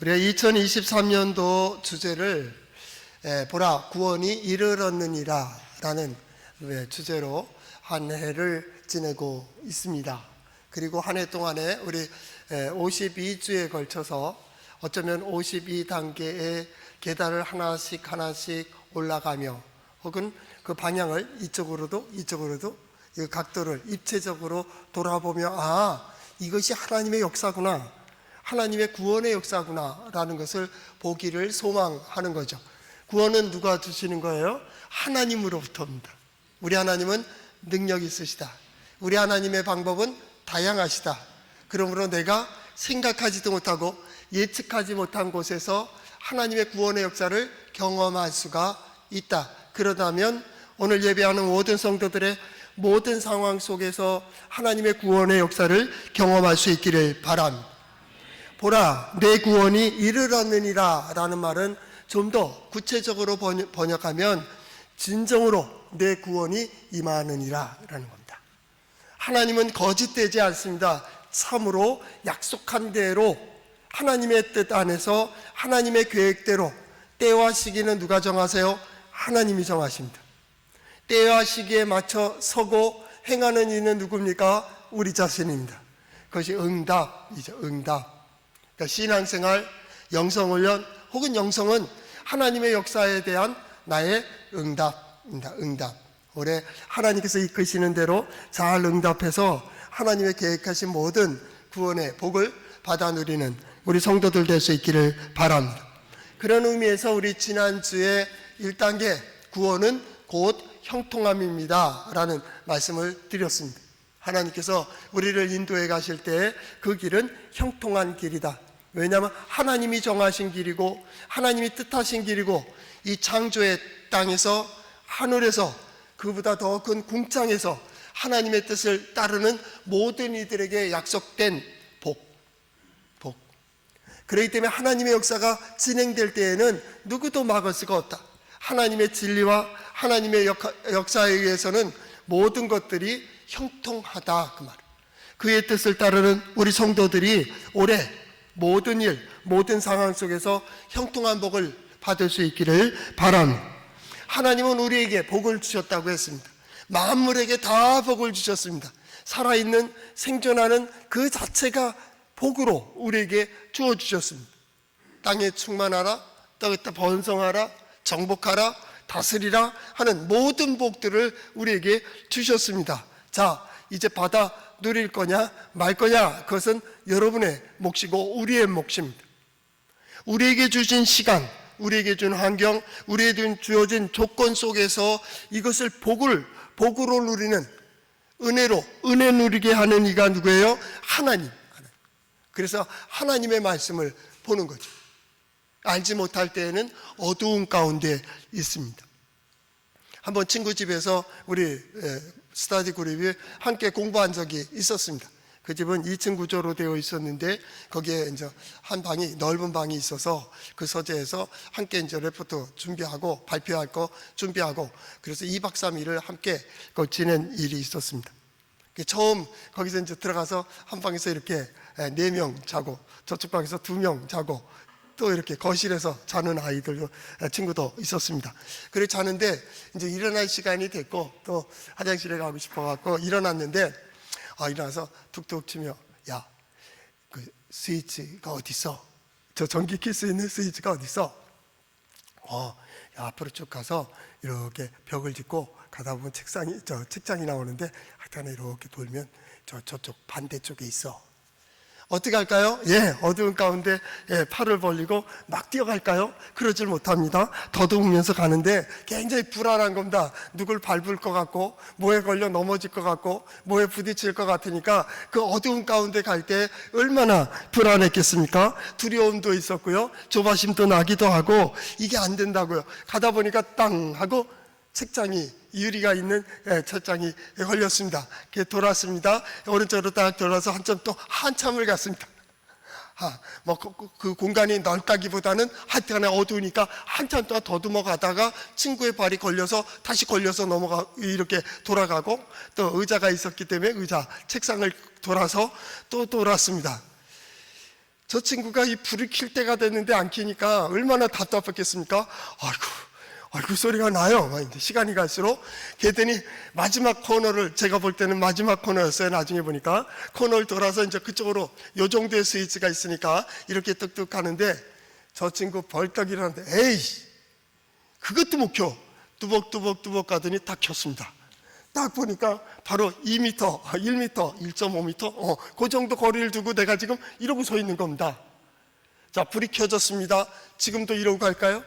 우리가 2023년도 주제를 보라 구원이 이르렀느니라 라는 주제로 한 해를 지내고 있습니다. 그리고 한 해 동안에 우리 52주에 걸쳐서 어쩌면 52단계의 계단을 하나씩 올라가며 혹은 그 방향을 이쪽으로도 이 각도를 입체적으로 돌아보며 이것이 하나님의 역사구나, 하나님의 구원의 역사구나 라는 것을 보기를 소망하는 거죠. 구원은 누가 주시는 거예요? 하나님으로부터입니다. 우리 하나님은 능력이 있으시다. 우리 하나님의 방법은 다양하시다. 그러므로 내가 생각하지도 못하고 예측하지 못한 곳에서 하나님의 구원의 역사를 경험할 수가 있다. 그러다면 오늘 예배하는 모든 성도들의 모든 상황 속에서 하나님의 구원의 역사를 경험할 수 있기를 바랍니다. 보라, 내 구원이 이르렀느니라 라는 말은 좀 더 구체적으로 번역하면 진정으로 내 구원이 임하느니라 라는 겁니다. 하나님은 거짓되지 않습니다. 참으로 약속한 대로 하나님의 뜻 안에서 하나님의 계획대로 때와 시기는 누가 정하세요? 하나님이 정하십니다. 때와 시기에 맞춰 서고 행하는 이는 누굽니까? 우리 자신입니다. 그것이 응답이죠. 응답. 그러니까 신앙생활, 영성훈련 혹은 영성은 하나님의 역사에 대한 나의 응답입니다. 응답. 올해 하나님께서 이끄시는 대로 잘 응답해서 하나님의 계획하신 모든 구원의 복을 받아 누리는 우리 성도들 될 수 있기를 바랍니다. 그런 의미에서 우리 지난주에 1단계 구원은 곧 형통함입니다 라는 말씀을 드렸습니다. 하나님께서 우리를 인도해 가실 때 그 길은 형통한 길이다. 왜냐하면 하나님이 정하신 길이고 하나님이 뜻하신 길이고 이 창조의 땅에서 하늘에서 그보다 더 큰 궁창에서 하나님의 뜻을 따르는 모든 이들에게 약속된 복. 그렇기 때문에 하나님의 역사가 진행될 때에는 누구도 막을 수가 없다. 하나님의 진리와 하나님의 역사에 의해서는 모든 것들이 형통하다 그 말. 그의 뜻을 따르는 우리 성도들이 올해 모든 일, 모든 상황 속에서 형통한 복을 받을 수 있기를 바랍니다. 하나님은 우리에게 복을 주셨다고 했습니다. 만물에게 다 복을 주셨습니다. 살아있는 생존하는 그 자체가 복으로 우리에게 주어주셨습니다. 땅에 충만하라, 땅에 번성하라, 정복하라, 다스리라 하는 모든 복들을 우리에게 주셨습니다. 자, 이제 받아 누릴 거냐 말 거냐, 그것은 여러분의 몫이고 우리의 몫입니다. 우리에게 주신 시간, 우리에게 준 환경, 우리에게 주어진 조건 속에서 이것을 복으로 누리는, 은혜 누리게 하는 이가 누구예요? 하나님. 그래서 하나님의 말씀을 보는 거죠. 알지 못할 때에는 어두운 가운데 있습니다. 한번 친구 집에서 우리 스터디 그룹이 함께 공부한 적이 있었습니다. 그 집은 2층 구조로 되어 있었는데 거기에 이제 한 방이, 넓은 방이 있어서 그 서재에서 함께 이제 레포트 준비하고 발표할 거 준비하고 그래서 2박 3일을 함께 지낸 일이 있었습니다. 처음 거기서 이제 들어가서 한 방에서 이렇게 4명 자고 저쪽 방에서 2명 자고 또 이렇게 거실에서 자는 아이들, 친구도 있었습니다. 그래 자는데 이제 일어날 시간이 됐고 또 화장실에 가고 싶어갖고 일어났는데 일어나서 툭툭 치며 야, 그 스위치가 어디 있어? 저 전기 킬 수 있는 스위치가 어디 있어? 야, 앞으로 쭉 가서 이렇게 벽을 짚고 가다 보면 책장이 나오는데 하여튼 이렇게 돌면 저쪽 반대쪽에 있어. 어떻게 할까요? 어두운 가운데 팔을 벌리고 막 뛰어갈까요? 그러질 못합니다. 더듬으면서 가는데 굉장히 불안한 겁니다. 누굴 밟을 것 같고 뭐에 걸려 넘어질 것 같고 뭐에 부딪힐 것 같으니까 그 어두운 가운데 갈 때 얼마나 불안했겠습니까? 두려움도 있었고요, 조바심도 나기도 하고 이게 안 된다고요. 가다 보니까 땅 하고 책장이, 유리가 있는 책장이 걸렸습니다. 돌았습니다. 오른쪽으로 딱 돌아서 한참을 갔습니다. 그 공간이 넓다기보다는 하여튼간에 어두우니까 한참 동안 더듬어 가다가 친구의 발이 걸려서 다시 걸려서 이렇게 돌아가고 또 의자가 있었기 때문에 책상을 돌아서 또 돌았습니다. 저 친구가 이 불을 킬 때가 됐는데 안 켜니까 얼마나 답답했겠습니까? 아이고 소리가 나요. 시간이 갈수록 걔더니 마지막 코너를, 제가 볼 때는 마지막 코너였어요. 나중에 보니까 코너를 돌아서 이제 그쪽으로 요 정도의 스위치가 있으니까 이렇게 뚝뚝 하는데 저 친구 벌떡 일어났는데 에이 그것도 못 켜. 뚜벅뚜벅 가더니 딱 켰습니다. 딱 보니까 바로 2m, 1m, 1.5m 그 정도 거리를 두고 내가 지금 이러고 서 있는 겁니다. 자, 불이 켜졌습니다. 지금도 이러고 갈까요?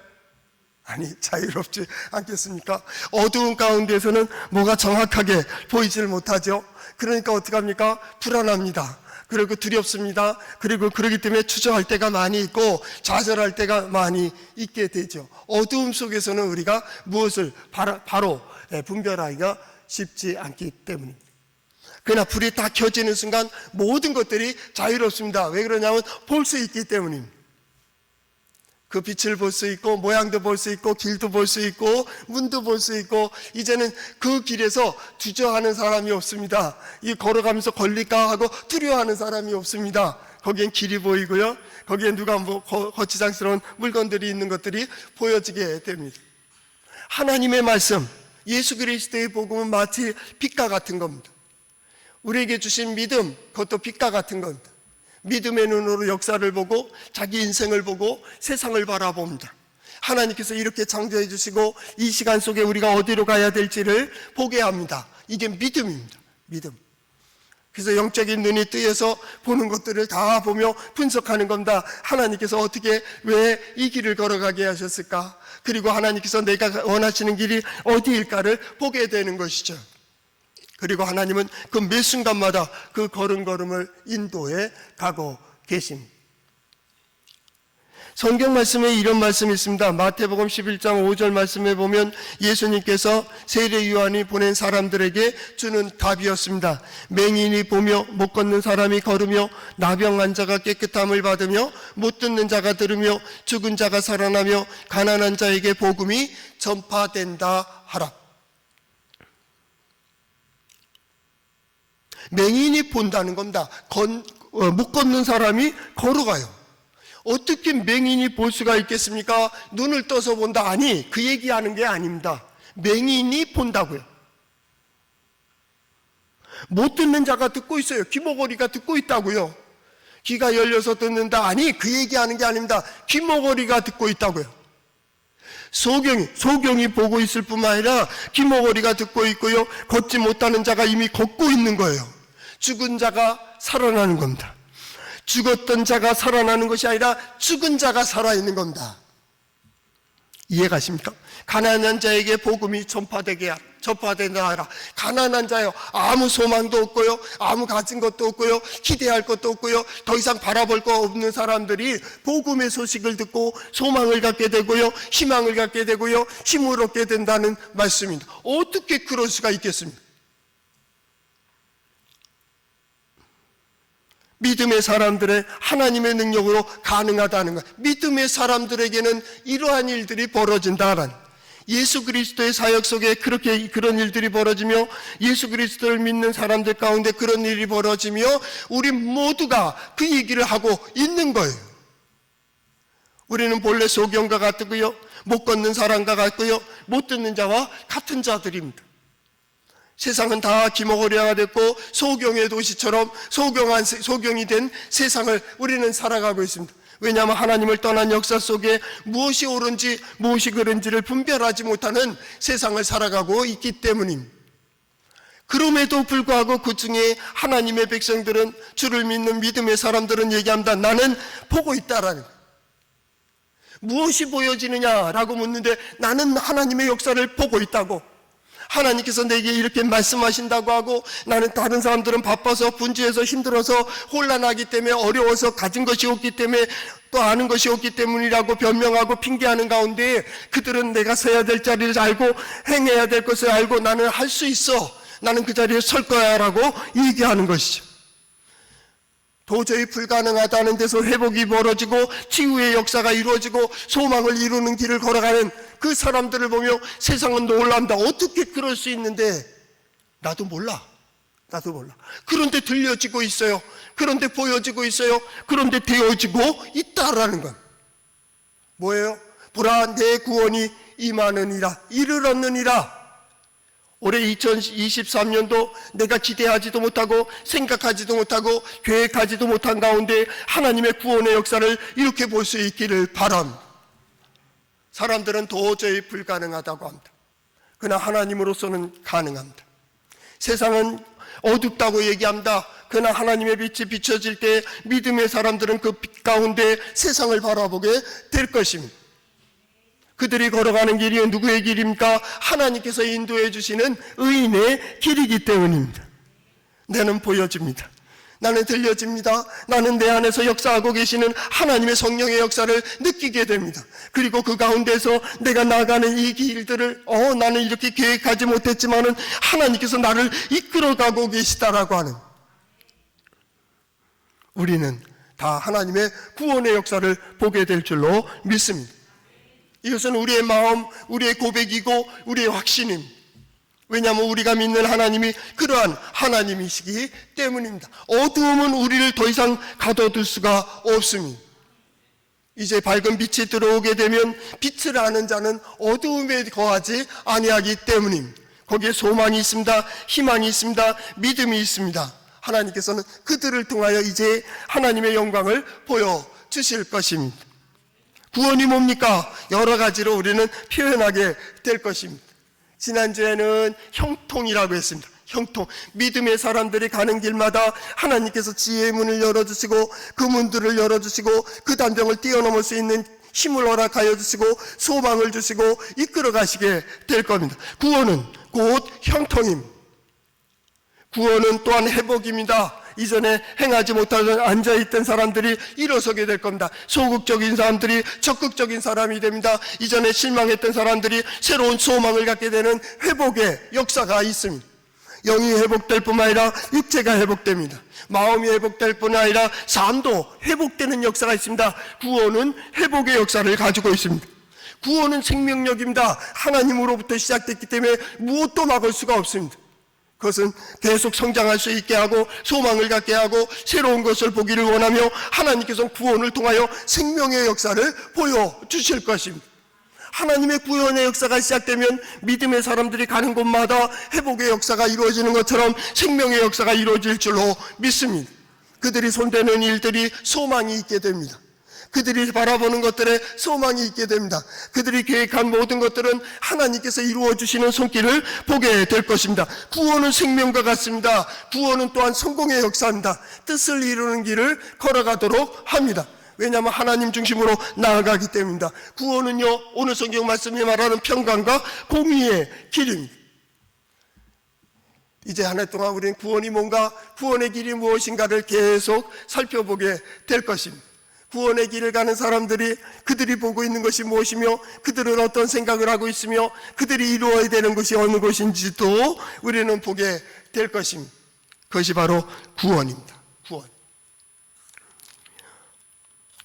아니, 자유롭지 않겠습니까? 어두운 가운데서는 뭐가 정확하게 보이질 못하죠. 그러니까 어떡합니까? 불안합니다. 그리고 두렵습니다. 그리고 그러기 때문에 추정할 때가 많이 있고 좌절할 때가 많이 있게 되죠. 어두움 속에서는 우리가 무엇을 바로 분별하기가 쉽지 않기 때문입니다. 그러나 불이 다 켜지는 순간 모든 것들이 자유롭습니다. 왜 그러냐면 볼 수 있기 때문입니다. 그 빛을 볼 수 있고 모양도 볼 수 있고 길도 볼 수 있고 문도 볼 수 있고 이제는 그 길에서 주저하는 사람이 없습니다. 이 걸어가면서 걸릴까 하고 두려워하는 사람이 없습니다. 거기엔 길이 보이고요. 거기에 누가 거치장스러운 물건들이 있는 것들이 보여지게 됩니다. 하나님의 말씀, 예수 그리스도의 복음은 마치 빛과 같은 겁니다. 우리에게 주신 믿음, 그것도 빛과 같은 겁니다. 믿음의 눈으로 역사를 보고 자기 인생을 보고 세상을 바라봅니다. 하나님께서 이렇게 창조해 주시고 이 시간 속에 우리가 어디로 가야 될지를 보게 합니다. 이게 믿음입니다. 믿음. 그래서 영적인 눈이 뜨여서 보는 것들을 다 보며 분석하는 겁니다. 하나님께서 어떻게 왜 이 길을 걸어가게 하셨을까? 그리고 하나님께서 내가 원하시는 길이 어디일까를 보게 되는 것이죠. 그리고 하나님은 그 매 순간마다 그 걸음걸음을 인도해 가고 계십니다. 성경 말씀에 이런 말씀이 있습니다. 마태복음 11장 5절 말씀에 보면 예수님께서 세례 요한이 보낸 사람들에게 주는 답이었습니다. 맹인이 보며 못 걷는 사람이 걸으며 나병 환자가 깨끗함을 받으며 못 듣는 자가 들으며 죽은 자가 살아나며 가난한 자에게 복음이 전파된다 하라. 맹인이 본다는 겁니다. 못 걷는 사람이 걸어가요. 어떻게 맹인이 볼 수가 있겠습니까? 눈을 떠서 본다. 아니, 그 얘기하는 게 아닙니다. 맹인이 본다고요. 못 듣는 자가 듣고 있어요. 귀머거리가 듣고 있다고요. 귀가 열려서 듣는다. 아니, 그 얘기하는 게 아닙니다. 귀머거리가 듣고 있다고요. 소경이 보고 있을 뿐만 아니라 귀머거리가 듣고 있고요. 걷지 못하는 자가 이미 걷고 있는 거예요. 죽은 자가 살아나는 겁니다. 죽었던 자가 살아나는 것이 아니라 죽은 자가 살아있는 겁니다. 이해가십니까? 가난한 자에게 복음이 전파된다 하라. 가난한 자요, 아무 소망도 없고요, 아무 가진 것도 없고요, 기대할 것도 없고요, 더 이상 바라볼 거 없는 사람들이 복음의 소식을 듣고 소망을 갖게 되고요, 희망을 갖게 되고요, 힘을 얻게 된다는 말씀입니다. 어떻게 그럴 수가 있겠습니까? 믿음의 사람들의 하나님의 능력으로 가능하다는 것. 믿음의 사람들에게는 이러한 일들이 벌어진다라는, 예수 그리스도의 사역 속에 그런 일들이 벌어지며 예수 그리스도를 믿는 사람들 가운데 그런 일이 벌어지며 우리 모두가 그 얘기를 하고 있는 거예요. 우리는 본래 소경과 같고요, 못 걷는 사람과 같고요, 못 듣는 자와 같은 자들입니다. 세상은 다 귀머거리가 됐고 소경의 도시처럼 소경이 된 세상을 우리는 살아가고 있습니다. 왜냐하면 하나님을 떠난 역사 속에 무엇이 옳은지 무엇이 그른지를 분별하지 못하는 세상을 살아가고 있기 때문입니다. 그럼에도 불구하고 그 중에 하나님의 백성들은, 주를 믿는 믿음의 사람들은 얘기합니다. 나는 보고 있다라는 거예요. 무엇이 보여지느냐라고 묻는데 나는 하나님의 역사를 보고 있다고. 하나님께서 내게 이렇게 말씀하신다고 하고, 나는 다른 사람들은 바빠서 분주해서 힘들어서 혼란하기 때문에, 어려워서 가진 것이 없기 때문에, 또 아는 것이 없기 때문이라고 변명하고 핑계하는 가운데 그들은 내가 서야 될 자리를 알고 행해야 될 것을 알고 나는 할 수 있어, 나는 그 자리에 설 거야 라고 얘기하는 것이죠. 도저히 불가능하다는 데서 회복이 벌어지고 치유의 역사가 이루어지고 소망을 이루는 길을 걸어가는 그 사람들을 보며 세상은 놀랍니다. 어떻게 그럴 수 있는데 나도 몰라. 나도 몰라. 그런데 들려지고 있어요. 그런데 보여지고 있어요. 그런데 되어지고 있다라는 건 뭐예요? 보라, 내 구원이 임하느니라, 이르렀느니라. 올해 2023년도 내가 기대하지도 못하고 생각하지도 못하고 계획하지도 못한 가운데 하나님의 구원의 역사를 이렇게 볼 수 있기를 바랍니다. 사람들은 도저히 불가능하다고 합니다. 그러나 하나님으로서는 가능합니다. 세상은 어둡다고 얘기합니다. 그러나 하나님의 빛이 비춰질 때 믿음의 사람들은 그 빛 가운데 세상을 바라보게 될 것입니다. 그들이 걸어가는 길이 누구의 길입니까? 하나님께서 인도해 주시는 의인의 길이기 때문입니다. 나는 보여집니다. 나는 들려집니다. 나는 내 안에서 역사하고 계시는 하나님의 성령의 역사를 느끼게 됩니다. 그리고 그 가운데서 내가 나가는 이 길들을 나는 이렇게 계획하지 못했지만은 하나님께서 나를 이끌어가고 계시다라고 하는, 우리는 다 하나님의 구원의 역사를 보게 될 줄로 믿습니다. 이것은 우리의 마음, 우리의 고백이고 우리의 확신입니다. 왜냐하면 우리가 믿는 하나님이 그러한 하나님이시기 때문입니다. 어두움은 우리를 더 이상 가둬둘 수가 없습니다. 이제 밝은 빛이 들어오게 되면 빛을 아는 자는 어두움에 거하지 아니하기 때문입니다. 거기에 소망이 있습니다. 희망이 있습니다. 믿음이 있습니다. 하나님께서는 그들을 통하여 이제 하나님의 영광을 보여주실 것입니다. 구원이 뭡니까? 여러 가지로 우리는 표현하게 될 것입니다. 지난주에는 형통이라고 했습니다. 형통. 믿음의 사람들이 가는 길마다 하나님께서 지혜의 문을 열어주시고 그 문들을 열어주시고 그 단정을 뛰어넘을 수 있는 힘을 허락하여 주시고 소망을 주시고 이끌어 가시게 될 겁니다. 구원은 곧 형통입니다. 구원은 또한 회복입니다. 이전에 행하지 못하던 앉아있던 사람들이 일어서게 될 겁니다. 소극적인 사람들이 적극적인 사람이 됩니다. 이전에 실망했던 사람들이 새로운 소망을 갖게 되는 회복의 역사가 있습니다. 영이 회복될 뿐만 아니라 육체가 회복됩니다. 마음이 회복될 뿐 아니라 삶도 회복되는 역사가 있습니다. 구원은 회복의 역사를 가지고 있습니다. 구원은 생명력입니다. 하나님으로부터 시작됐기 때문에 무엇도 막을 수가 없습니다. 그것은 계속 성장할 수 있게 하고 소망을 갖게 하고 새로운 것을 보기를 원하며 하나님께서는 구원을 통하여 생명의 역사를 보여주실 것입니다. 하나님의 구원의 역사가 시작되면 믿음의 사람들이 가는 곳마다 회복의 역사가 이루어지는 것처럼 생명의 역사가 이루어질 줄로 믿습니다. 그들이 손대는 일들이 소망이 있게 됩니다. 그들이 바라보는 것들에 소망이 있게 됩니다. 그들이 계획한 모든 것들은 하나님께서 이루어주시는 손길을 보게 될 것입니다. 구원은 생명과 같습니다. 구원은 또한 성공의 역사입니다. 뜻을 이루는 길을 걸어가도록 합니다. 왜냐하면 하나님 중심으로 나아가기 때문입니다. 구원은요, 오늘 성경 말씀이 말하는 평강과 공의의 길입니다. 이제 한 해 동안 우리는 구원이 뭔가, 구원의 길이 무엇인가를 계속 살펴보게 될 것입니다. 구원의 길을 가는 사람들이 그들이 보고 있는 것이 무엇이며 그들은 어떤 생각을 하고 있으며 그들이 이루어야 되는 것이 어느 것인지도 우리는 보게 될 것입니다. 그것이 바로 구원입니다. 구원.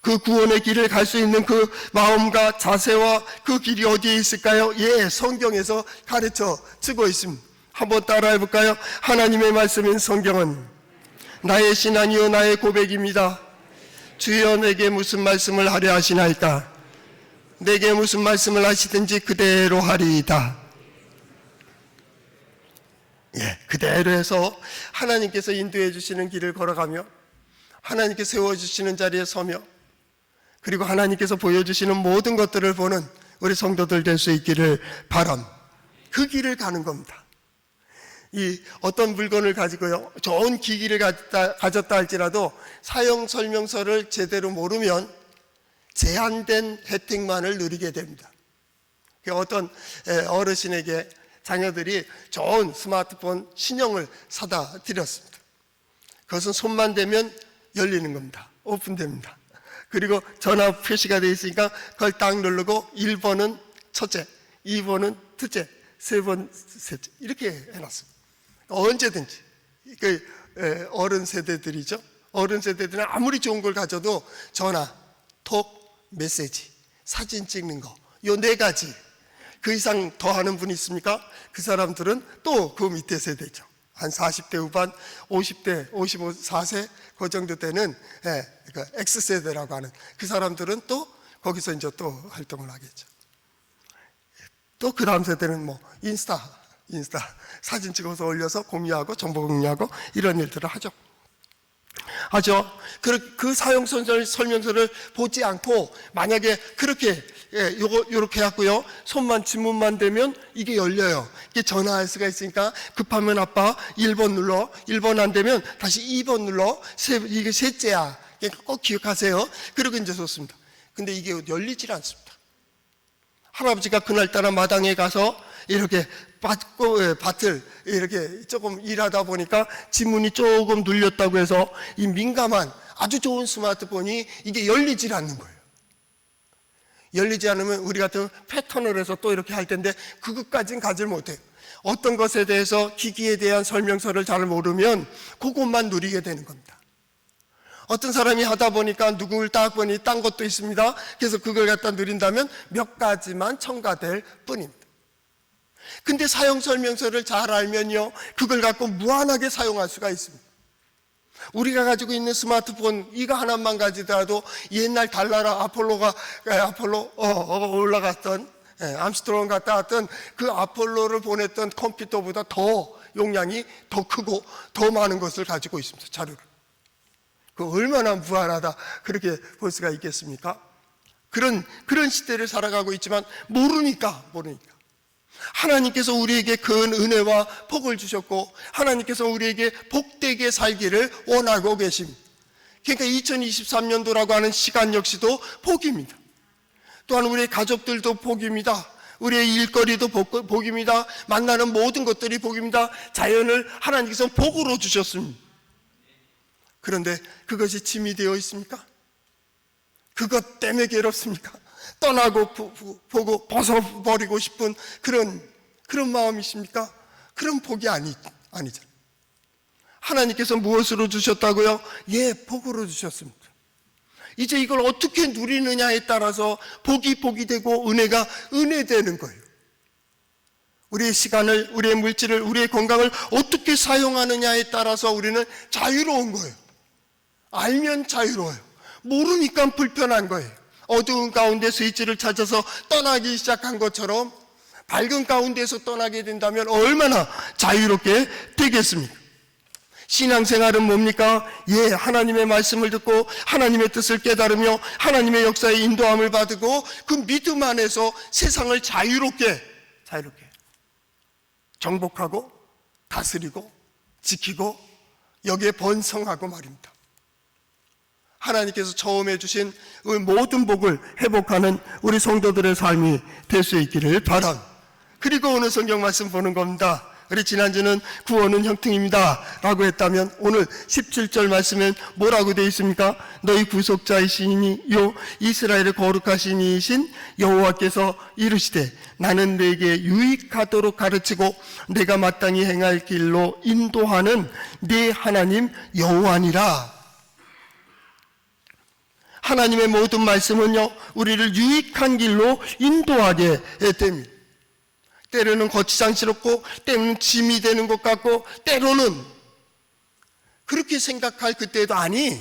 그 구원의 길을 갈 수 있는 그 마음과 자세와 그 길이 어디에 있을까요? 성경에서 가르쳐 주고 있습니다. 한번 따라해 볼까요? 하나님의 말씀인 성경은 나의 신앙이요 나의 고백입니다. 주여 내게 무슨 말씀을 하려 하시나이까? 내게 무슨 말씀을 하시든지 그대로 하리이다. 그대로 해서 하나님께서 인도해 주시는 길을 걸어가며 하나님께서 세워주시는 자리에 서며 그리고 하나님께서 보여주시는 모든 것들을 보는 우리 성도들 될 수 있기를 바랍니다. 그 길을 가는 겁니다. 이 어떤 물건을 가지고요, 좋은 기기를 가졌다 할지라도 사용 설명서를 제대로 모르면 제한된 혜택만을 누리게 됩니다. 어떤 어르신에게 자녀들이 좋은 스마트폰 신형을 사다 드렸습니다. 그것은 손만 대면 열리는 겁니다. 오픈됩니다. 그리고 전화 표시가 되어 있으니까 그걸 딱 누르고 1번은 첫째, 2번은 둘째, 3번 셋째 이렇게 해놨습니다. 언제든지 어른 세대들이죠. 어른 세대들은 아무리 좋은 걸 가져도 전화, 톡, 메시지, 사진 찍는 거, 요 4가지 그 이상 더 하는 분이 있습니까? 그 사람들은 또 그 밑에 세대죠. 한 40대 후반, 50대, 55, 4세 그 정도 되는 그 X세대라고 하는 그 사람들은 또 거기서 이제 또 활동을 하겠죠. 또 그 다음 세대는 뭐 인스타 사진 찍어서 올려서 공유하고 정보 공유하고 이런 일들을 하죠. 그 사용 설명서를 보지 않고 만약에 그렇게 요렇게 해갖고요, 손만 지문만 대면 이게 열려요. 이게 전화할 수가 있으니까 급하면 아빠 1번 눌러, 1번 안 되면 다시 2번 눌러, 이게 셋째야. 꼭 기억하세요. 그리고 이제 좋습니다. 근데 이게 열리질 않습니다. 할아버지가 그날따라 마당에 가서 이렇게 밭을 이렇게 조금 일하다 보니까 지문이 조금 눌렸다고 해서 이 민감한 아주 좋은 스마트폰이 이게 열리질 않는 거예요. 열리지 않으면 우리 같은 패턴을 해서 또 이렇게 할 텐데 그것까지는 가지 못해요. 어떤 것에 대해서 기기에 대한 설명서를 잘 모르면 그것만 누리게 되는 겁니다. 어떤 사람이 하다 보니까 누구를 딱 보니 딴 것도 있습니다. 그래서 그걸 갖다 누린다면 몇 가지만 첨가될 뿐입니다. 근데 사용 설명서를 잘 알면요, 그걸 갖고 무한하게 사용할 수가 있습니다. 우리가 가지고 있는 스마트폰 이거 하나만 가지더라도 옛날 달나라 아폴로 올라갔던 암스트롱 갔다 왔던 그 아폴로를 보냈던 컴퓨터보다 더 용량이 더 크고 더 많은 것을 가지고 있습니다. 자료를. 그 얼마나 무한하다 그렇게 볼 수가 있겠습니까? 그런 시대를 살아가고 있지만 모르니까 하나님께서 우리에게 큰 은혜와 복을 주셨고 하나님께서 우리에게 복되게 살기를 원하고 계십니다. 그러니까 2023년도라고 하는 시간 역시도 복입니다. 또한 우리의 가족들도 복입니다. 우리의 일거리도 복입니다. 만나는 모든 것들이 복입니다. 자연을 하나님께서 복으로 주셨습니다. 그런데 그것이 짐이 되어 있습니까? 그것 때문에 괴롭습니까? 떠나고 보고 벗어버리고 싶은 그런 마음이십니까? 그런 복이 아니죠. 하나님께서 무엇으로 주셨다고요? 복으로 주셨습니다. 이제 이걸 어떻게 누리느냐에 따라서 복이 되고 은혜가 은혜되는 거예요. 우리의 시간을, 우리의 물질을, 우리의 건강을 어떻게 사용하느냐에 따라서 우리는 자유로운 거예요. 알면 자유로워요. 모르니까 불편한 거예요. 어두운 가운데 스위치를 찾아서 떠나기 시작한 것처럼 밝은 가운데서 떠나게 된다면 얼마나 자유롭게 되겠습니까? 신앙생활은 뭡니까? 하나님의 말씀을 듣고 하나님의 뜻을 깨달으며 하나님의 역사의 인도함을 받고 그 믿음 안에서 세상을 자유롭게 정복하고 다스리고 지키고 여기에 번성하고 말입니다. 하나님께서 처음에 주신 모든 복을 회복하는 우리 성도들의 삶이 될 수 있기를 바랍니다. 그리고 오늘 성경 말씀 보는 겁니다. 우리 지난주는 구원은 형통입니다 라고 했다면 오늘 17절 말씀엔 뭐라고 되어 있습니까? 너희 구속자이시니요 이스라엘의 거룩하신 이이신 여호와께서 이르시되 나는 네게 유익하도록 가르치고 내가 마땅히 행할 길로 인도하는 네 하나님 여호와니라. 하나님의 모든 말씀은요 우리를 유익한 길로 인도하게 됩니다. 때로는 거치장스럽고 때로는 짐이 되는 것 같고 때로는 그렇게 생각할 그때도 아니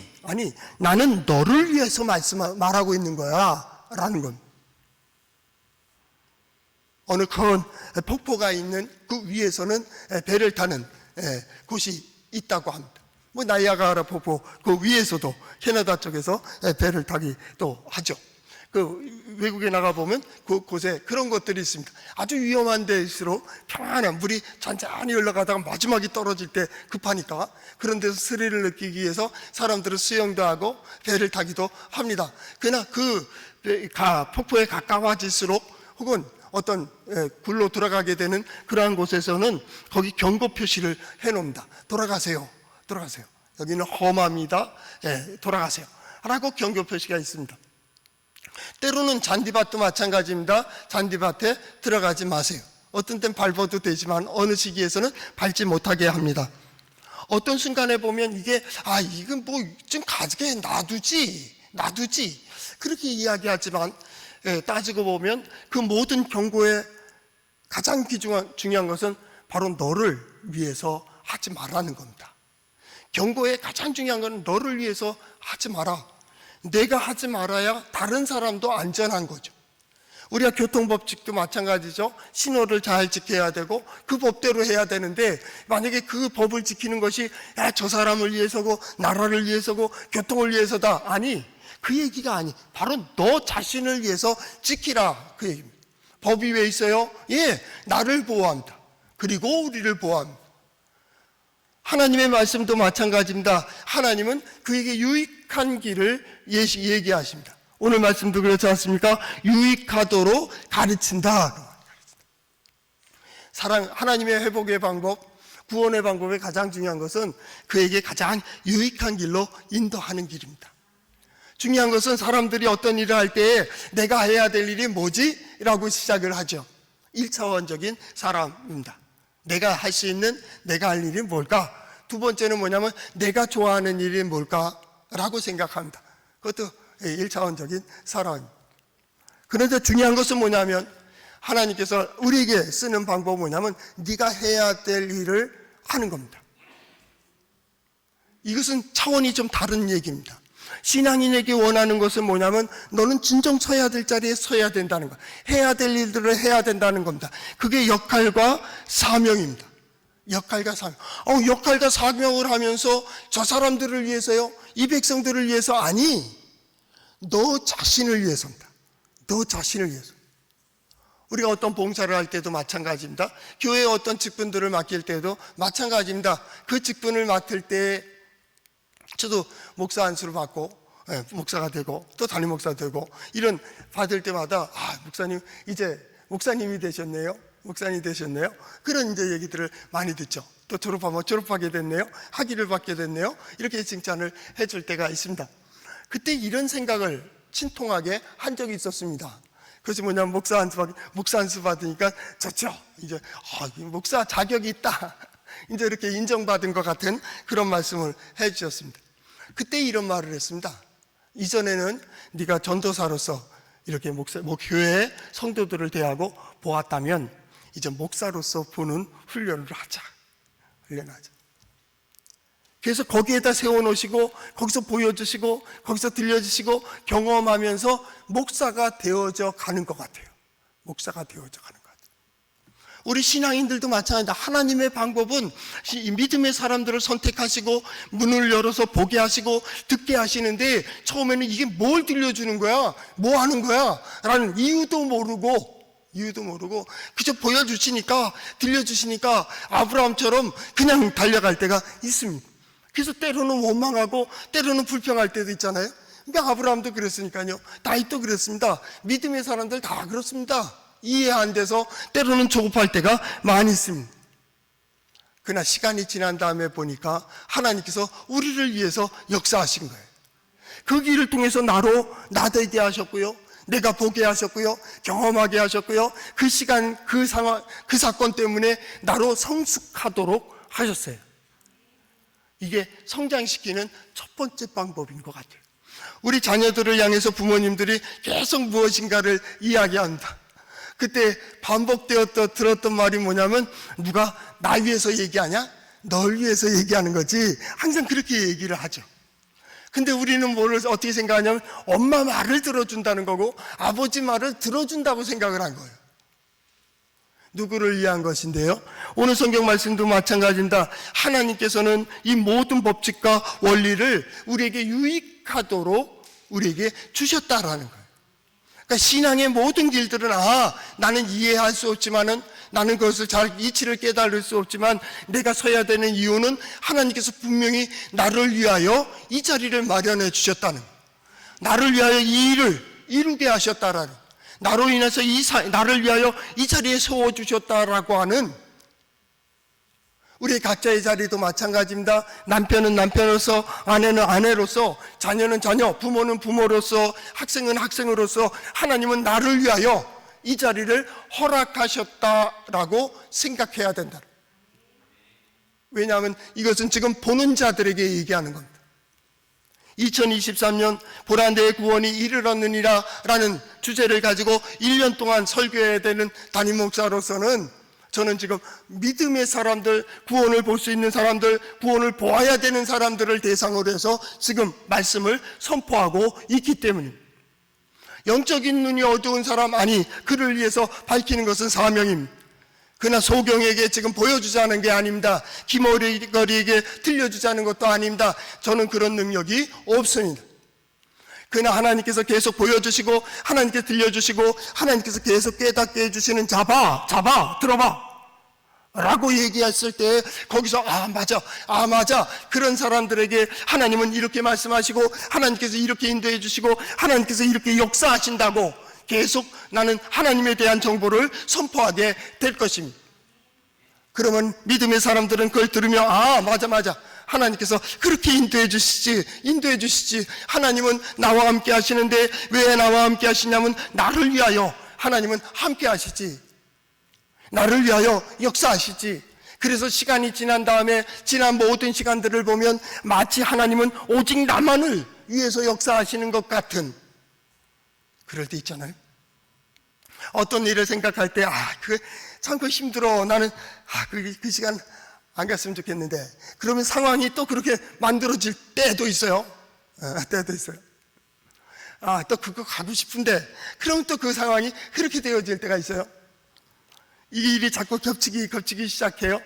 나는 너를 위해서 말하고 있는 거야 라는 겁니다. 어느 큰 폭포가 있는 그 위에서는 배를 타는 곳이 있다고 합니다. 뭐 나이아가라 폭포 그 위에서도 캐나다 쪽에서 배를 타기도 하죠. 그 외국에 나가보면 그곳에 그런 것들이 있습니다. 아주 위험한 데일수록 평안한 물이 잔잔히 흘러가다가 마지막에 떨어질 때 급하니까 그런 데서 스릴을 느끼기 위해서 사람들은 수영도 하고 배를 타기도 합니다. 그러나 그 폭포에 가까워질수록 혹은 어떤 굴로 들어가게 되는 그러한 곳에서는 거기 경고 표시를 해놓습니다. 돌아가세요. 여기는 험합니다. 돌아가세요 라고 경고 표시가 있습니다. 때로는 잔디밭도 마찬가지입니다. 잔디밭에 들어가지 마세요. 어떤 땐 밟아도 되지만 어느 시기에서는 밟지 못하게 합니다. 어떤 순간에 보면 이건 뭐 좀 가지게 놔두지 그렇게 이야기하지만 따지고 보면 그 모든 경고의 가장 중요한 것은 바로 너를 위해서 하지 말라는 겁니다. 경고의 가장 중요한 건 너를 위해서 하지 마라. 내가 하지 말아야 다른 사람도 안전한 거죠. 우리가 교통법칙도 마찬가지죠. 신호를 잘 지켜야 되고 그 법대로 해야 되는데, 만약에 그 법을 지키는 것이 저 사람을 위해서고 나라를 위해서고 교통을 위해서다, 아니, 그 얘기가 아니, 바로 너 자신을 위해서 지키라, 그 얘기입니다. 법이 왜 있어요? 나를 보호합니다. 그리고 우리를 보호합니다. 하나님의 말씀도 마찬가지입니다. 하나님은 그에게 유익한 길을 얘기하십니다. 오늘 말씀도 그렇지 않습니까? 유익하도록 가르친다. 하나님의 회복의 방법, 구원의 방법의 가장 중요한 것은 그에게 가장 유익한 길로 인도하는 길입니다. 중요한 것은 사람들이 어떤 일을 할 때에 내가 해야 될 일이 뭐지? 라고 시작을 하죠. 1차원적인 사람입니다. 내가 할 수 있는, 내가 할 일이 뭘까? 두 번째는 뭐냐면 내가 좋아하는 일이 뭘까? 라고 생각합니다. 그것도 1차원적인 사람입니다. 그런데 중요한 것은 뭐냐면 하나님께서 우리에게 쓰는 방법은 뭐냐면 네가 해야 될 일을 하는 겁니다. 이것은 차원이 좀 다른 얘기입니다. 신앙인에게 원하는 것은 뭐냐면 너는 진정 서야 될 자리에 서야 된다는 것, 해야 될 일들을 해야 된다는 겁니다. 그게 역할과 사명입니다. 역할과 사명. 역할과 사명을 하면서 저 사람들을 위해서요, 이 백성들을 위해서, 아니, 너 자신을 위해서입니다. 너 자신을 위해서. 우리가 어떤 봉사를 할 때도 마찬가지입니다. 교회에 어떤 직분들을 맡길 때도 마찬가지입니다. 그 직분을 맡을 때 저도 목사 안수를 받고 목사가 되고 또 담임 목사가 되고 이런 받을 때마다 목사님 이제 목사님이 되셨네요. 목사님이 되셨네요. 그런 이제 얘기들을 많이 듣죠. 또 졸업하게 됐네요. 학위를 받게 됐네요. 이렇게 칭찬을 해줄 때가 있습니다. 그때 이런 생각을 친통하게 한 적이 있었습니다. 그것이 뭐냐면 목사 안수 받으니까 좋죠. 이제 목사 자격이 있다. 이제 이렇게 인정받은 것 같은 그런 말씀을 해주셨습니다. 그때 이런 말을 했습니다. 이전에는 네가 전도사로서 이렇게 교회 성도들을 대하고 보았다면 이제 목사로서 보는 훈련을 하자. 훈련하자. 그래서 거기에다 세워놓으시고 거기서 보여주시고 거기서 들려주시고 경험하면서 목사가 되어져 가는 것 같아요. 목사가 되어져 가는 것 같아요. 우리 신앙인들도 마찬가지다. 하나님의 방법은 믿음의 사람들을 선택하시고 문을 열어서 보게 하시고 듣게 하시는데, 처음에는 이게 뭘 들려주는 거야? 뭐 하는 거야? 라는 이유도 모르고 그저 보여주시니까, 들려주시니까 아브라함처럼 그냥 달려갈 때가 있습니다. 그래서 때로는 원망하고 때로는 불평할 때도 있잖아요. 그러니까 아브라함도 그랬으니까요. 다윗도 그랬습니다. 믿음의 사람들 다 그렇습니다. 이해 안 돼서 때로는 조급할 때가 많이 있습니다. 그러나 시간이 지난 다음에 보니까 하나님께서 우리를 위해서 역사하신 거예요. 그 길을 통해서 나되게 하셨고요, 내가 보게 하셨고요, 경험하게 하셨고요, 그 시간, 그 상황, 그 사건 때문에 나로 성숙하도록 하셨어요. 이게 성장시키는 첫 번째 방법인 것 같아요. 우리 자녀들을 향해서 부모님들이 계속 무엇인가를 이야기합니다. 그때 반복되었던 들었던 말이 뭐냐면, 누가 나 위해서 얘기하냐? 널 위해서 얘기하는 거지. 항상 그렇게 얘기를 하죠. 근데 우리는 어떻게 생각하냐면 엄마 말을 들어준다는 거고 아버지 말을 들어준다고 생각을 한 거예요. 누구를 위한 것인데요? 오늘 성경 말씀도 마찬가지입니다. 하나님께서는 이 모든 법칙과 원리를 우리에게 유익하도록 우리에게 주셨다라는 거예요. 그러니까 신앙의 모든 길들은 나는 이해할 수 없지만은, 나는 그것을 잘 이치를 깨달을 수 없지만 내가 서야 되는 이유는 하나님께서 분명히 나를 위하여 이 자리를 마련해 주셨다는 거예요. 나를 위하여 이 일을 이루게 하셨다라는 거예요. 나로 인해서 나를 위하여 이 자리에 세워주셨다라고 하는, 우리 각자의 자리도 마찬가지입니다. 남편은 남편으로서, 아내는 아내로서, 자녀는 자녀, 부모는 부모로서, 학생은 학생으로서 하나님은 나를 위하여 이 자리를 허락하셨다라고 생각해야 된다. 왜냐하면 이것은 지금 보는 자들에게 얘기하는 겁니다. 2023년 보란대의 구원이 이르렀느니라 라는 주제를 가지고 1년 동안 설교해야 되는 담임 목사로서는 저는 지금 믿음의 사람들, 구원을 볼 수 있는 사람들, 구원을 보아야 되는 사람들을 대상으로 해서 지금 말씀을 선포하고 있기 때문입니다. 영적인 눈이 어두운 사람, 아니, 그를 위해서 밝히는 것은 사명입니다. 그러나 소경에게 지금 보여주자는 게 아닙니다. 기머리거리에게 들려주자는 것도 아닙니다. 저는 그런 능력이 없습니다. 그러나 하나님께서 계속 보여주시고, 하나님께서 들려주시고, 하나님께서 계속 깨닫게 해주시는 잡아, 들어봐 라고 얘기했을 때 거기서 맞아 그런 사람들에게 하나님은 이렇게 말씀하시고, 하나님께서 이렇게 인도해 주시고, 하나님께서 이렇게 역사하신다고 계속 나는 하나님에 대한 정보를 선포하게 될 것입니다. 그러면 믿음의 사람들은 그걸 들으며 맞아 하나님께서 그렇게 인도해 주시지. 하나님은 나와 함께 하시는데 왜 나와 함께 하시냐면 나를 위하여 하나님은 함께 하시지, 나를 위하여 역사하시지. 그래서 시간이 지난 다음에 지난 모든 시간들을 보면 마치 하나님은 오직 나만을 위해서 역사하시는 것 같은 그럴 때 있잖아요. 어떤 일을 생각할 때 참 힘들어, 나는 그 시간 안 갔으면 좋겠는데, 그러면 상황이 또 그렇게 만들어질 때도 있어요. 또 그거 가고 싶은데, 그럼 또 그 상황이 그렇게 되어질 때가 있어요. 이 일이 자꾸 겹치기 시작해요.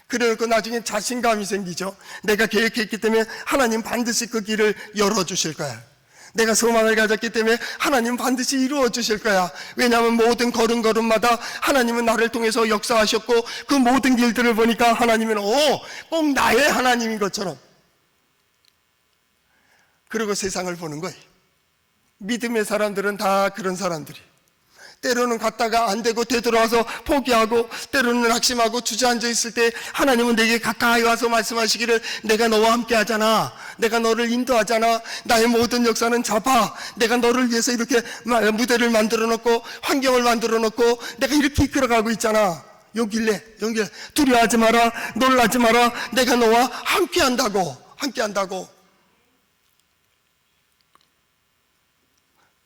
그래놓고 나중에 자신감이 생기죠. 내가 계획했기 때문에 하나님 반드시 그 길을 열어주실 거야. 내가 소망을 가졌기 때문에 하나님 반드시 이루어 주실 거야. 왜냐하면 모든 걸음걸음마다 하나님은 나를 통해서 역사하셨고, 그 모든 길들을 보니까 하나님은 꼭 나의 하나님인 것처럼, 그리고 세상을 보는 거예요. 믿음의 사람들은 다 그런 사람들이, 때로는 갔다가 안 되고 되돌아와서 포기하고, 때로는 낙심하고 주저앉아 있을 때 하나님은 내게 가까이 와서 말씀하시기를, 내가 너와 함께 하잖아, 내가 너를 인도하잖아, 나의 모든 역사는 잡아, 내가 너를 위해서 이렇게 무대를 만들어 놓고 환경을 만들어 놓고 내가 이렇게 이끌어가고 있잖아. 용길래 두려워하지 마라, 놀라지 마라, 내가 너와 함께 한다고.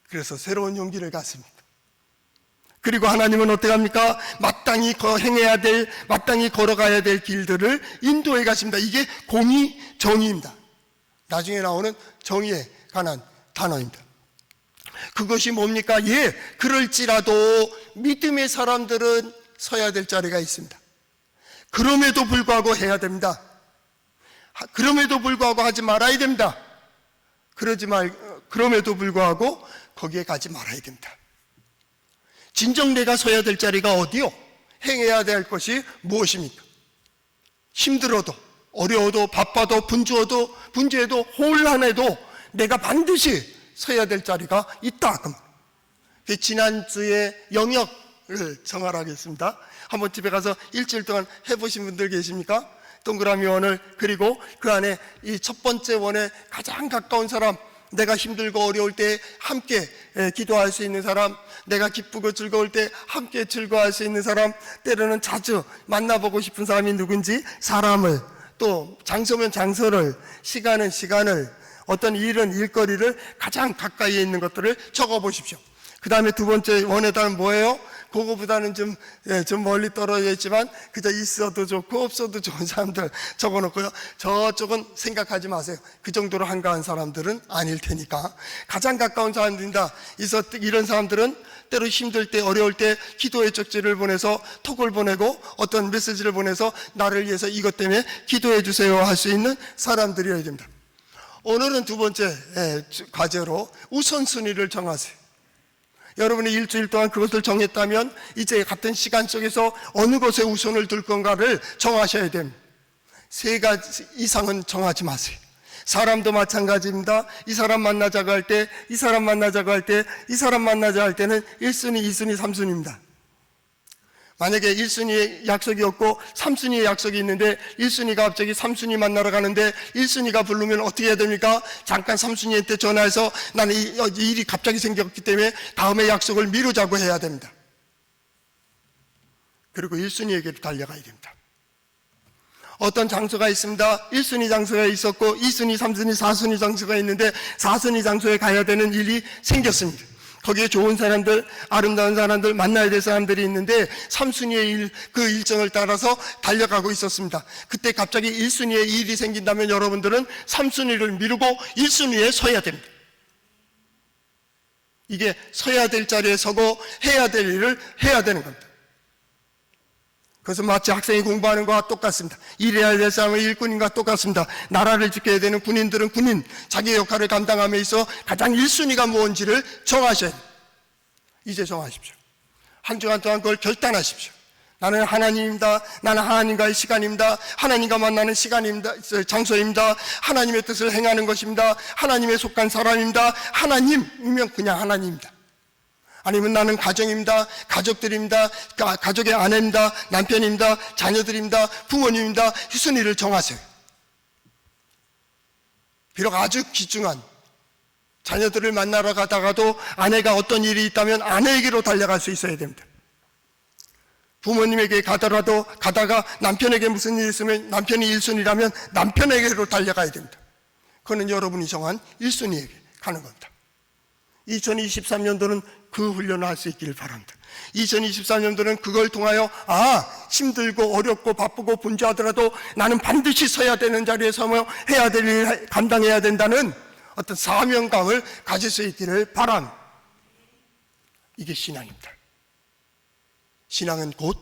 그래서 새로운 용기를 갖습니다. 그리고 하나님은 어떻게 합니까? 마땅히 걸어가야 될 길들을 인도해 가십니다. 이게 공의, 정의입니다. 나중에 나오는 정의에 관한 단어입니다. 그것이 뭡니까? 그럴지라도 믿음의 사람들은 서야 될 자리가 있습니다. 그럼에도 불구하고 해야 됩니다. 그럼에도 불구하고 하지 말아야 됩니다. 그럼에도 불구하고 거기에 가지 말아야 됩니다. 진정 내가 서야 될 자리가 어디요? 행해야 될 것이 무엇입니까? 힘들어도, 어려워도, 바빠도, 분주해도, 혼란해도 내가 반드시 서야 될 자리가 있다. 그 지난주에 영역을 정하라겠습니다. 한번 집에 가서 일주일 동안 해보신 분들 계십니까? 동그라미 원을 그리고 그 안에 이 첫 번째 원에 가장 가까운 사람, 내가 힘들고 어려울 때 함께 기도할 수 있는 사람, 내가 기쁘고 즐거울 때 함께 즐거워할 수 있는 사람, 때로는 자주 만나보고 싶은 사람이 누군지, 사람을, 또 장소면 장소를, 시간은 시간을, 어떤 일은 일거리를, 가장 가까이에 있는 것들을 적어보십시오. 그 다음에 두 번째 원에다는 뭐예요? 그거보다는 좀 멀리 떨어져 있지만 그저 있어도 좋고 없어도 좋은 사람들 적어놓고요. 저쪽은 생각하지 마세요. 그 정도로 한가한 사람들은 아닐 테니까. 가장 가까운 사람들입니다. 이런 사람들은 때로 힘들 때, 어려울 때 기도의 쪽지를 보내서, 톡을 보내고 어떤 메시지를 보내서 나를 위해서 이것 때문에 기도해 주세요 할 수 있는 사람들이어야 됩니다. 오늘은 두 번째 과제로 우선순위를 정하세요. 여러분이 일주일 동안 그것을 정했다면 이제 같은 시간 속에서 어느 것에 우선을 둘 건가를 정하셔야 됩니다. 3가지 이상은 정하지 마세요. 사람도 마찬가지입니다. 이 사람 만나자고 할 때, 이 사람 만나자고 할 때, 이 사람 만나자고 할 때는 1순위, 2순위, 3순위입니다. 만약에 1순위에 약속이 없고 3순위에 약속이 있는데 1순위가 갑자기 3순위 만나러 가는데 1순위가 부르면 어떻게 해야 됩니까? 잠깐 3순위한테 전화해서 나는 이 일이 갑자기 생겼기 때문에 다음에 약속을 미루자고 해야 됩니다. 그리고 1순위에게 달려가야 됩니다. 어떤 장소가 있습니다. 1순위 장소가 있었고 2순위, 3순위, 4순위 장소가 있는데 4순위 장소에 가야 되는 일이 생겼습니다. 거기에 좋은 사람들, 아름다운 사람들, 만나야 될 사람들이 있는데 3순위의 그 일정을 따라서 달려가고 있었습니다. 그때 갑자기 1순위에 일이 생긴다면 여러분들은 3순위를 미루고 1순위에 서야 됩니다. 이게 서야 될 자리에 서고 해야 될 일을 해야 되는 겁니다. 그래서 마치 학생이 공부하는 것과 똑같습니다. 일해야 될 사람은 일꾼인과 똑같습니다. 나라를 지켜야 되는 군인들은 군인, 자기의 역할을 감당함에 있어 가장 1순위가 무엇인지를 정하셔야 돼요. 이제 정하십시오. 한 주간 동안 그걸 결단하십시오. 나는 하나님입니다. 나는 하나님과의 시간입니다. 하나님과 만나는 시간입니다. 장소입니다. 하나님의 뜻을 행하는 것입니다. 하나님에 속한 사람입니다. 하나님이면 그냥 하나님입니다. 아니면 나는 가정입니다. 가족들입니다. 가족의 아내입니다. 남편입니다. 자녀들입니다. 부모님입니다. 순위를 정하세요. 비록 아주 귀중한 자녀들을 만나러 가다가도 아내가 어떤 일이 있다면 아내에게로 달려갈 수 있어야 됩니다. 부모님에게 가다가 남편에게 무슨 일이 있으면 남편이 1순위라면 남편에게로 달려가야 됩니다. 그거는 여러분이 정한 1순위에게 가는 겁니다. 2023년도는 그 훈련을 할 수 있기를 바랍니다. 2023년도는 그걸 통하여 힘들고 어렵고 바쁘고 분주하더라도 나는 반드시 서야 되는 자리에 서며 해야 될 일을 감당해야 된다는 어떤 사명감을 가질 수 있기를 바랍니다. 이게 신앙입니다. 신앙은 곧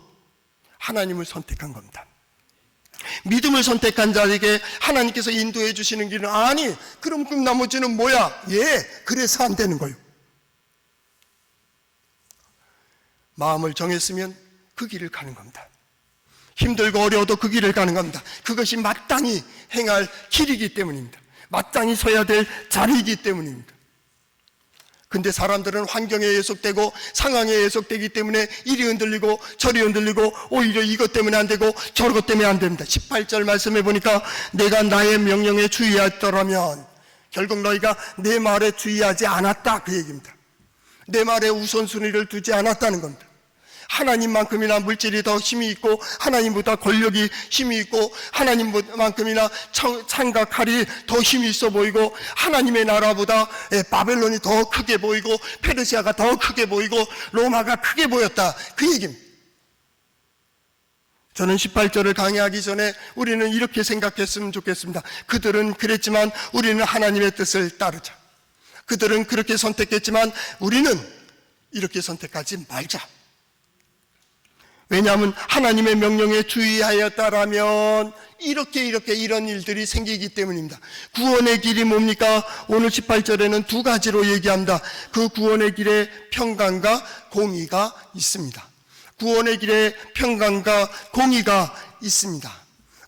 하나님을 선택한 겁니다. 믿음을 선택한 자에게 하나님께서 인도해 주시는 길은 그럼 나머지는 뭐야? 그래서 안 되는 거예요. 마음을 정했으면 그 길을 가는 겁니다. 힘들고 어려워도 그 길을 가는 겁니다. 그것이 마땅히 행할 길이기 때문입니다. 마땅히 서야 될 자리이기 때문입니다. 근데 사람들은 환경에 예속되고 상황에 예속되기 때문에 이리 흔들리고 저리 흔들리고 오히려 이것 때문에 안 되고 저것 때문에 안 됩니다. 18절 말씀해 보니까 내가 나의 명령에 주의하였더라면 결국 너희가 내 말에 주의하지 않았다 그 얘기입니다. 내 말에 우선순위를 두지 않았다는 겁니다. 하나님만큼이나 물질이 더 힘이 있고 하나님보다 권력이 힘이 있고 하나님만큼이나 창과 칼이 더 힘이 있어 보이고 하나님의 나라보다 바벨론이 더 크게 보이고 페르시아가 더 크게 보이고 로마가 크게 보였다 그 얘기입니다. 저는 18절을 강의하기 전에 우리는 이렇게 생각했으면 좋겠습니다. 그들은 그랬지만 우리는 하나님의 뜻을 따르자. 그들은 그렇게 선택했지만 우리는 이렇게 선택하지 말자. 왜냐하면 하나님의 명령에 주의하였다라면 이런 일들이 생기기 때문입니다. 구원의 길이 뭡니까? 오늘 18절에는 두 가지로 얘기합니다. 그 구원의 길에 평강과 공의가 있습니다. 구원의 길에 평강과 공의가 있습니다.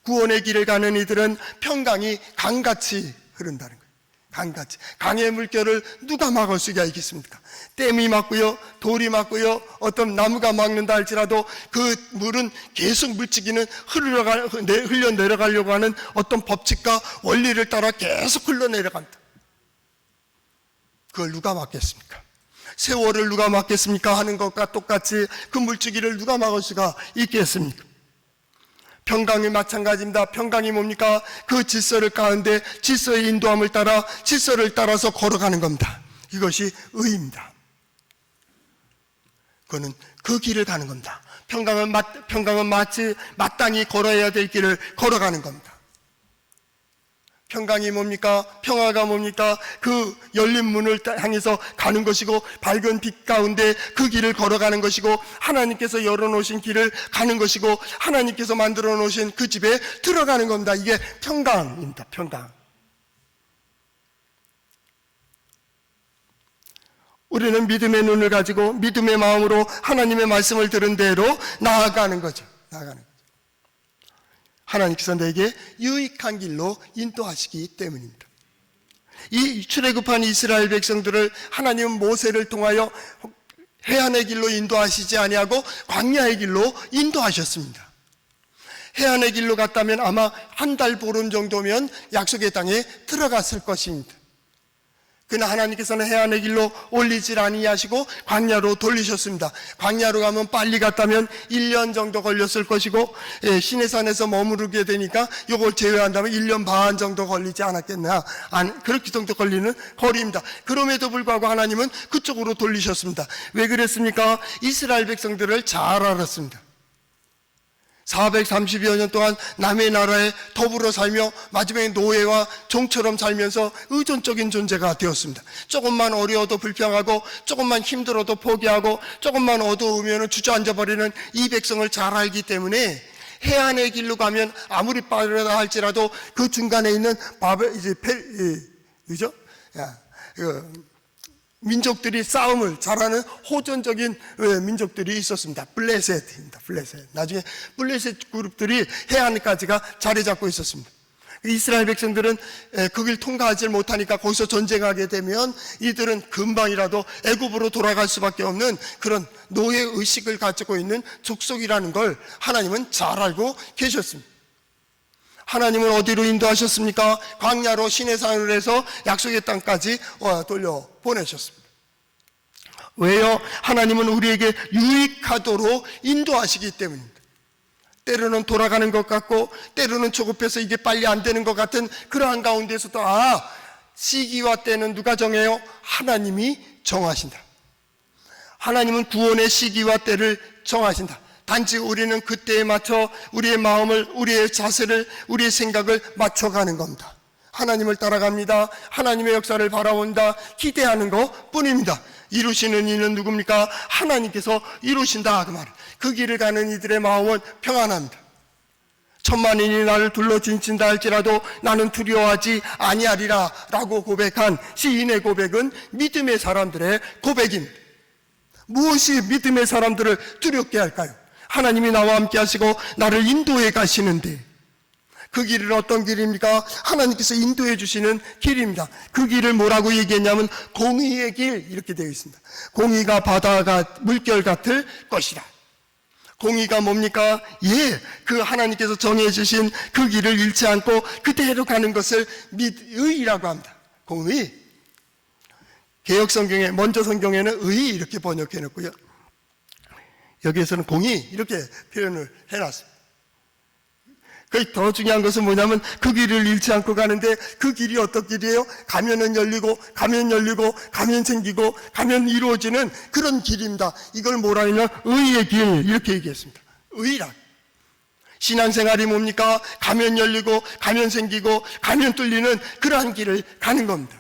구원의 길을 가는 이들은 평강이 강같이 흐른다는 거예요. 강같이. 강의 물결을 누가 막을 수가 있겠습니까? 댐이 막고요, 돌이 막고요, 어떤 나무가 막는다 할지라도 그 물은 계속 물치기는 흘려 내려가려고 하는 어떤 법칙과 원리를 따라 계속 흘러내려갑니다. 그걸 누가 막겠습니까? 세월을 누가 막겠습니까? 하는 것과 똑같이 그 물치기를 누가 막을 수가 있겠습니까? 평강이 마찬가지입니다. 평강이 뭡니까? 그 질서를 가운데 질서의 인도함을 따라 질서를 따라서 걸어가는 겁니다. 이것이 의입니다. 그거는 그 길을 가는 겁니다. 평강은 마치 마땅히 걸어야 될 길을 걸어가는 겁니다. 평강이 뭡니까? 평화가 뭡니까? 그 열린 문을 향해서 가는 것이고 밝은 빛 가운데 그 길을 걸어가는 것이고 하나님께서 열어놓으신 길을 가는 것이고 하나님께서 만들어 놓으신 그 집에 들어가는 겁니다. 이게 평강입니다. 평강. 우리는 믿음의 눈을 가지고 믿음의 마음으로 하나님의 말씀을 들은 대로 나아가는 거죠. 하나님께서 내게 유익한 길로 인도하시기 때문입니다. 이 출애굽한 이스라엘 백성들을 하나님은 모세를 통하여 해안의 길로 인도하시지 아니하고 광야의 길로 인도하셨습니다. 해안의 길로 갔다면 아마 한 달 보름 정도면 약속의 땅에 들어갔을 것입니다. 그러나 하나님께서는 해안의 길로 올리질 아니하시고 광야로 돌리셨습니다. 광야로 가면 빨리 갔다면 1년 정도 걸렸을 것이고, 시내산에서 머무르게 되니까 이걸 제외한다면 1년 반 정도 걸리지 않았겠나. 그렇게 정도 걸리는 거리입니다. 그럼에도 불구하고 하나님은 그쪽으로 돌리셨습니다. 왜 그랬습니까? 이스라엘 백성들을 잘 알았습니다. 430여 년 동안 남의 나라에 더불어 살며 마지막에 노예와 종처럼 살면서 의존적인 존재가 되었습니다. 조금만 어려워도 불평하고, 조금만 힘들어도 포기하고, 조금만 어두우면 주저앉아버리는 이 백성을 잘 알기 때문에 해안의 길로 가면 아무리 빠르다 할지라도 그 중간에 있는 그죠? 민족들이 싸움을 잘하는 호전적인 민족들이 있었습니다. 블레셋입니다. 블레셋. 나중에 블레셋 그룹들이 해안까지가 자리 잡고 있었습니다. 이스라엘 백성들은 그 길 통과하지 못하니까 거기서 전쟁하게 되면 이들은 금방이라도 애굽으로 돌아갈 수밖에 없는 그런 노예 의식을 가지고 있는 족속이라는 걸 하나님은 잘 알고 계셨습니다. 하나님은 어디로 인도하셨습니까? 광야로 시내산으로 해서 약속의 땅까지 돌려보내셨습니다. 왜요? 하나님은 우리에게 유익하도록 인도하시기 때문입니다. 때로는 돌아가는 것 같고, 때로는 조급해서 이게 빨리 안 되는 것 같은 그러한 가운데서도 시기와 때는 누가 정해요? 하나님이 정하신다. 하나님은 구원의 시기와 때를 정하신다. 단지 우리는 그때에 맞춰 우리의 마음을, 우리의 자세를, 우리의 생각을 맞춰가는 겁니다. 하나님을 따라갑니다. 하나님의 역사를 바라본다. 기대하는 것 뿐입니다. 이루시는 이는 누굽니까? 하나님께서 이루신다 그 말. 그 길을 가는 이들의 마음은 평안합니다. 천만인이 나를 둘러진친다 할지라도 나는 두려워하지 아니하리라 라고 고백한 시인의 고백은 믿음의 사람들의 고백입니다. 무엇이 믿음의 사람들을 두렵게 할까요? 하나님이 나와 함께 하시고 나를 인도해 가시는데, 그 길은 어떤 길입니까? 하나님께서 인도해 주시는 길입니다. 그 길을 뭐라고 얘기했냐면 공의의 길, 이렇게 되어 있습니다. 공의가 바다가 물결 같을 것이라. 공의가 뭡니까? 그 하나님께서 정해 주신 그 길을 잃지 않고 그대로 가는 것을 의라고 합니다. 공의. 개역 성경에, 먼저 성경에는 의 이렇게 번역해 놓고요, 여기에서는 공의 이렇게 표현을 해놨습니다. 더 중요한 것은 뭐냐면 그 길을 잃지 않고 가는데, 그 길이 어떤 길이에요? 가면은 열리고, 가면 열리고, 가면 생기고, 가면 이루어지는 그런 길입니다. 이걸 뭐라 하냐? 의의 길, 이렇게 얘기했습니다. 의라. 신앙생활이 뭡니까? 가면 열리고, 가면 생기고, 가면 뚫리는 그러한 길을 가는 겁니다.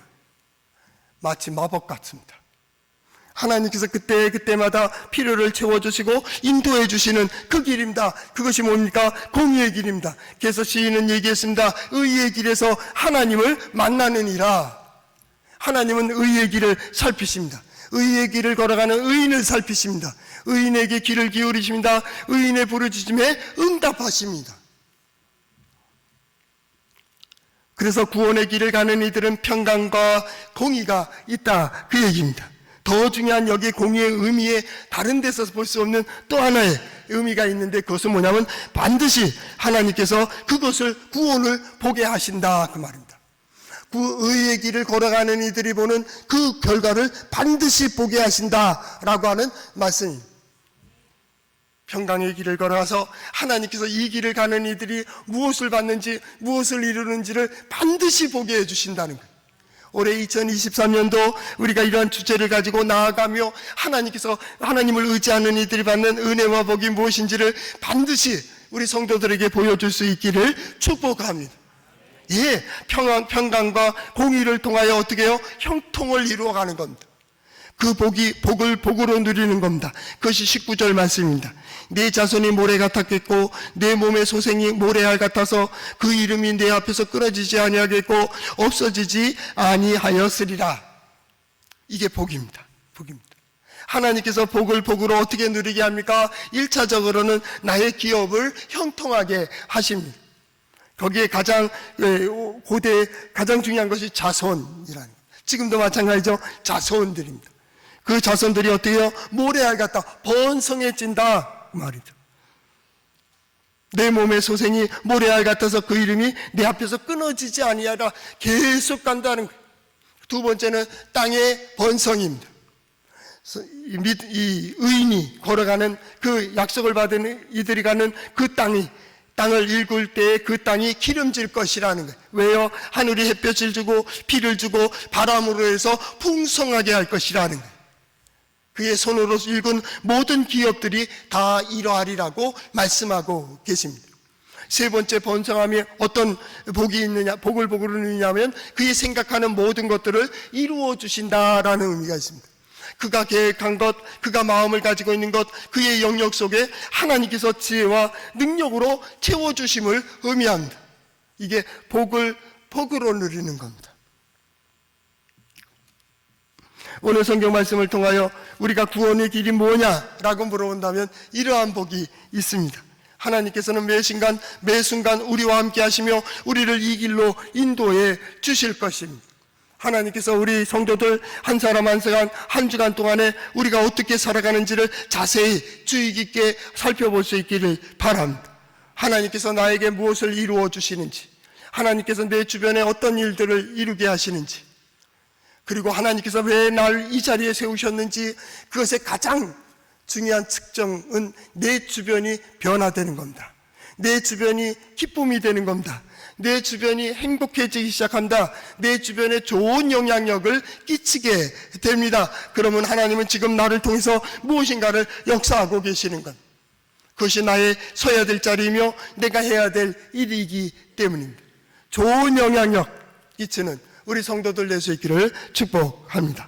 마치 마법 같습니다. 하나님께서 그때마다 필요를 채워주시고 인도해 주시는 그 길입니다. 그것이 뭡니까? 공의의 길입니다. 그래서 시인은 얘기했습니다. 의의 길에서 하나님을 만나느니라. 하나님은 의의 길을 살피십니다. 의의 길을 걸어가는 의인을 살피십니다. 의인에게 귀를 기울이십니다. 의인의 부르짖음에 응답하십니다. 그래서 구원의 길을 가는 이들은 평강과 공의가 있다, 그 얘기입니다. 더 중요한 여기 공의의 의미에 다른 데서 볼 수 없는 또 하나의 의미가 있는데, 그것은 뭐냐면 반드시 하나님께서 그것을 구원을 보게 하신다 그 말입니다. 그 의의 길을 걸어가는 이들이 보는 그 결과를 반드시 보게 하신다라고 하는 말씀입니다. 평강의 길을 걸어가서 하나님께서 이 길을 가는 이들이 무엇을 받는지, 무엇을 이루는지를 반드시 보게 해주신다는 거예요. 올해 2023년도 우리가 이러한 주제를 가지고 나아가며 하나님께서, 하나님을 의지하는 이들이 받는 은혜와 복이 무엇인지를 반드시 우리 성도들에게 보여줄 수 있기를 축복합니다. 평강과 공의를 통하여 어떻게 해요? 형통을 이루어가는 겁니다. 그 복으로 누리는 겁니다. 그것이 19절 말씀입니다. 내 자손이 모래 같았겠고 내 몸의 소생이 모래알 같아서 그 이름이 내 앞에서 끊어지지 아니하겠고 없어지지 아니하였으리라. 이게 복입니다. 하나님께서 복으로 어떻게 누리게 합니까? 1차적으로는 나의 기업을 형통하게 하십니다. 거기에 가장 중요한 것이 자손이라는 거예요. 지금도 마찬가지죠. 자손들입니다. 그 자손들이 어떻게 해요? 모래알 같다, 번성해진다 그 말이죠. 내 몸의 소생이 모래알 같아서 그 이름이 내 앞에서 끊어지지 아니하라. 계속 간다는 거예요. 두 번째는 땅의 번성입니다. 이 의인이 걸어가는 그 약속을 받은 이들이 가는 그 땅을 일굴 때에 그 땅이 기름질 것이라는 거예요. 왜요? 하늘이 햇볕을 주고 비를 주고 바람으로 해서 풍성하게 할 것이라는 거예요. 그의 손으로 일군 모든 기업들이 다 이러하리라고 말씀하고 계십니다. 세 번째 번성함이 어떤 복이 있느냐, 복을 누리냐면 그의 생각하는 모든 것들을 이루어 주신다라는 의미가 있습니다. 그가 계획한 것, 그가 마음을 가지고 있는 것, 그의 영역 속에 하나님께서 지혜와 능력으로 채워주심을 의미합니다. 이게 복으로 누리는 겁니다. 오늘 성경 말씀을 통하여 우리가 구원의 길이 뭐냐라고 물어본다면 이러한 복이 있습니다. 하나님께서는 매 순간 우리와 함께 하시며 우리를 이 길로 인도해 주실 것입니다. 하나님께서 우리 성도들 한 사람 한 사람 한 주간 동안에 우리가 어떻게 살아가는지를 자세히 주의 깊게 살펴볼 수 있기를 바랍니다. 하나님께서 나에게 무엇을 이루어 주시는지, 하나님께서 내 주변에 어떤 일들을 이루게 하시는지, 그리고 하나님께서 왜 날 이 자리에 세우셨는지, 그것의 가장 중요한 측정은 내 주변이 변화되는 겁니다. 내 주변이 기쁨이 되는 겁니다. 내 주변이 행복해지기 시작한다. 내 주변에 좋은 영향력을 끼치게 됩니다. 그러면 하나님은 지금 나를 통해서 무엇인가를 역사하고 계시는 것. 그것이 나의 서야 될 자리이며 내가 해야 될 일이기 때문입니다. 좋은 영향력 끼치는 우리 성도들 될 수 있기를 축복합니다.